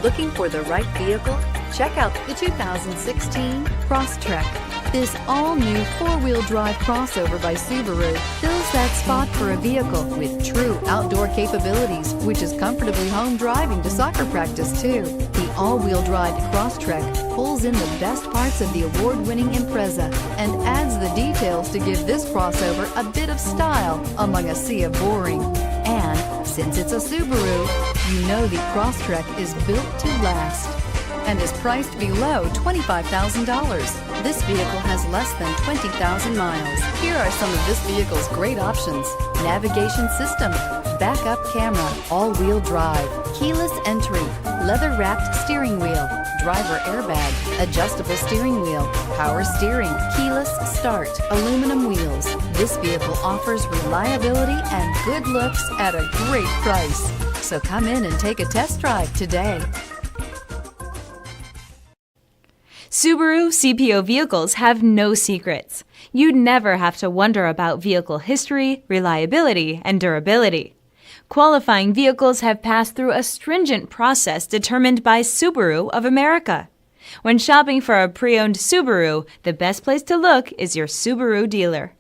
Looking for the right vehicle? Check out the 2016 Crosstrek. This all-new four-wheel drive crossover by Subaru fills that spot for a vehicle with true outdoor capabilities, which is comfortably home driving to soccer practice too. The all-wheel drive Crosstrek pulls in the best parts of the award-winning Impreza and adds the details to give this crossover a bit of style among a sea of boring. And since it's a Subaru, you know the Crosstrek is built to last and is priced below $25,000. This vehicle has less than 20,000 miles. Here are some of this vehicle's great options: navigation system, backup camera, all-wheel drive, keyless entry, leather-wrapped steering wheel, driver airbag, adjustable steering wheel, power steering, keyless start, aluminum wheels. This vehicle offers reliability and good looks at a great price. So come in and take a test drive today. Subaru CPO vehicles have no secrets. You'd never have to wonder about vehicle history, reliability, and durability. Qualifying vehicles have passed through a stringent process determined by Subaru of America. When shopping for a pre-owned Subaru, the best place to look is your Subaru dealer.